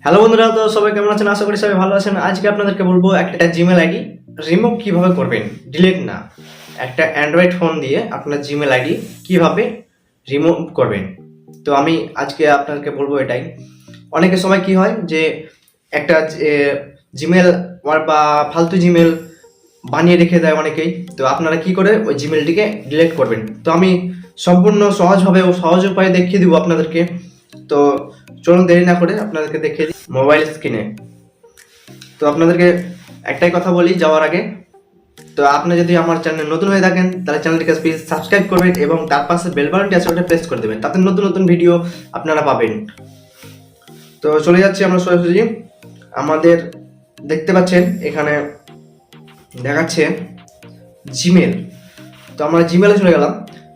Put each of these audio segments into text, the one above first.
Hello বন্ধুরা, তো সবাই কেমন আছেন? আশা করি সবাই ভালো আছেন। আজকে আপনাদেরকে বলবো একটা জিমেল আইডি রিমুভ কিভাবে করবেন, ডিলিট না। একটা অ্যান্ড্রয়েড ফোন দিয়ে আপনার জিমেল আইডি কিভাবে রিমুভ করবেন। তো আমি আজকে আপনাদেরকে বলবো এটাই। অনেকের সময় কি হয় যে একটা জিমেল বা ফালতু জিমেল বানিয়ে রেখে দেয় অনেকেই। তো আপনারা কি করে ওই জিমেলটিকে ডিলিট করবেন, তো আমি সম্পূর্ণ সহজভাবে ও সহজ উপায়ে দেখিয়ে দিব আপনাদেরকে। তো চলুন দেরি না করে আপনাদেরকে দেখিয়ে দিই মোবাইল স্ক্রিনে। তো আপনাদেরকে একটাই কথা বলি যাওয়ার আগে, তো আপনি যদি আমার চ্যানেল নতুন হয়ে থাকেন তাহলে চ্যানেলটিকে প্লিজ সাবস্ক্রাইব করবেন এবং তার পাশে বেল বাটনটি আছে ওটা প্রেস করে দেবেন, তাতে নতুন নতুন ভিডিও আপনারা পাবেন। তো চলে যাচ্ছি আমরা সরাসরি। আমাদের দেখতে পাচ্ছেন এখানে দেখাচ্ছে জিমেল। তো আমরা জিমেলে চলে গেলাম।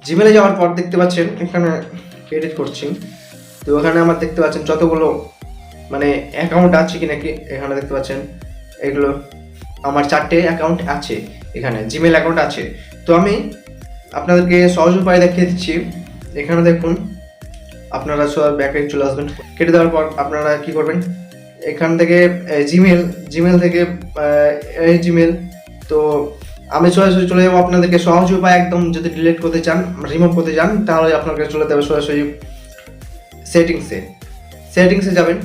জিমেলে যাওয়ার পর দেখতে পাচ্ছেন এখানে এডিট করছি। তো এখানে আমার দেখতে পাচ্ছেন যতগুলো মানে অ্যাকাউন্ট আছে কি নাকি, এখানে দেখতে পাচ্ছেন এগুলো আমার 4টে অ্যাকাউন্ট আছে, এখানে জিমেল অ্যাকাউন্ট আছে। তো আমি আপনাদেরকে সহজ উপায় দেখিয়ে দিচ্ছি। এখানে দেখুন, আপনারা সব ব্যাকে চলে আসবেন। কেটে দেওয়ার পর আপনারা কি করবেন, এখান থেকে জিমেল থেকে এই জিমেল। তো আমি সরাসরি চলে যাবো আপনাদেরকে সহজ উপায় একদম। যদি ডিলিট করতে চান, রিমুভ করতে চান, তাহলে আপনাকে চলে যাবে সরাসরি সেটিংসে যাবেন।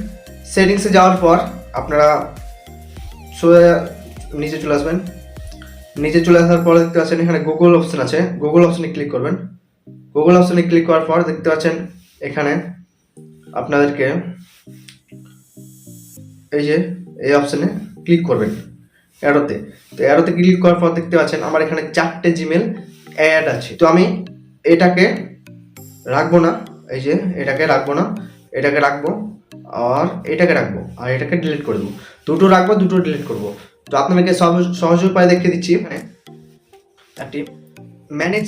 সেটিংসে যাওয়ার পর আপনারা নিচে চলে আসবেন। নিচে চলে আসার পর দেখতে পাচ্ছেন এখানে গুগল অপশন আছে, গুগল অপশনে ক্লিক করবেন। গুগল অপশনে ক্লিক করার পর দেখতে পাচ্ছেন এখানে আপনাদেরকে এই যে এই অপশনে ক্লিক করবেন অ্যারোতে। তো অ্যারোতে ক্লিক করার পর দেখতে পাচ্ছেন আমার এখানে 4টে জিমেল অ্যাড আছে। তো আমি এটাকে রাখবো না, এই যে এটাকে রাখবো না, এটাকে রাখবো আর এটাকে রাখবো আর এটাকে ডিলিট করে দেবো। দুটো রাখবো, দুটো ডিলিট করবো। তো আপনাদেরকে সহজ উপায় দেখিয়ে দিচ্ছি। এখানে একটি manage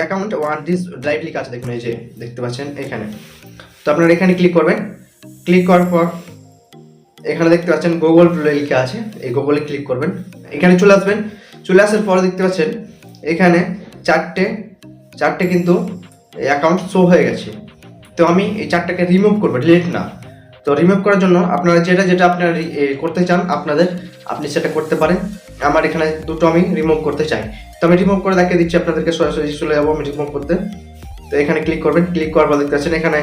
account one this drive লিখা আছে, দেখুন এই যে দেখতে পাচ্ছেন এখানে। তো আপনারা এখানে ক্লিক করবেন। ক্লিক করার পর এখানে দেখতে পাচ্ছেন গুগল লেখা আছে, এই গুগলে ক্লিক করবেন। এখানে চলে আসবেন। চলে আসার পর দেখতে পাচ্ছেন এখানে চারটে কিন্তু অ্যাকাউন্ট শো হয়ে গেছে। তো আমি এই 4টাকে রিমুভ করবো, ডিলিট না। তো রিমুভ করার জন্য আপনারা যেটা আপনারা করতে চান আপনি সেটা করতে পারেন। আমার এখানে দুটো আমি রিমুভ করতে চাই, তো আমি রিমুভ করে দেখিয়ে দিচ্ছি আপনাদেরকে। সরাসরি চলে যাবো আমি রিমুভ করতে। তো এখানে ক্লিক করবেন। ক্লিক করার পর দেখতে পাচ্ছেন এখানে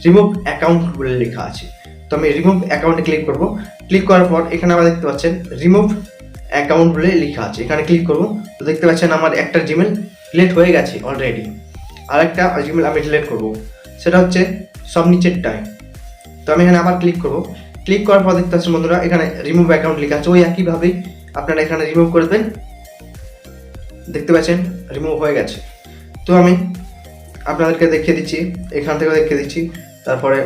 রিমুভ অ্যাকাউন্ট বলে লেখা আছে। তো আমি রিমুভ অ্যাকাউন্টে ক্লিক করব। ক্লিক করার পর এখানে আবার দেখতে পাচ্ছেন রিমুভ অ্যাকাউন্ট বলে লেখা আছে, এখানে ক্লিক করব। তো দেখতে পাচ্ছেন আমার একটা জিমেল ডিলিট হয়ে গেছে অলরেডি। আরেকটা জিমেল আমি ডিলিট করব, সেটা হচ্ছে সব নিচেরটায়। তো আমি এখানে আবার ক্লিক করব। ক্লিক করার পর দেখতে পাচ্ছেন বন্ধুরা এখানে রিমুভ অ্যাকাউন্ট লেখা আছে, ওই একইভাবেই আপনারা এখানে রিমুভ করে দেবেন। দেখতে পাচ্ছেন রিমুভ হয়ে গেছে। তো আমি আপনাদেরকে দেখিয়ে দিচ্ছি, এখান থেকেও দেখিয়ে দিচ্ছি। তারপরে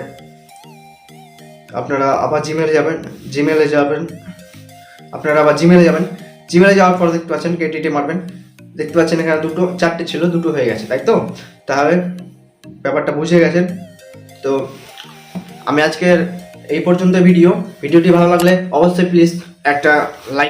আপনারা আবার জিমেলে যাবেন। জিমেলে যাওয়ার পর দেখতে পাচ্ছেন কেটিটি মারবেন। দেখতে পাচ্ছেন এখানে 4টে ছিল, 2 হয়ে গেছে, তাই তো? তাহলে ব্যাপারটা বুঝে গেছেন। তো আমি আজকের এই পর্যন্ত ভিডিওটি ভালো লাগলে অবশ্যই প্লিজ একটা লাইক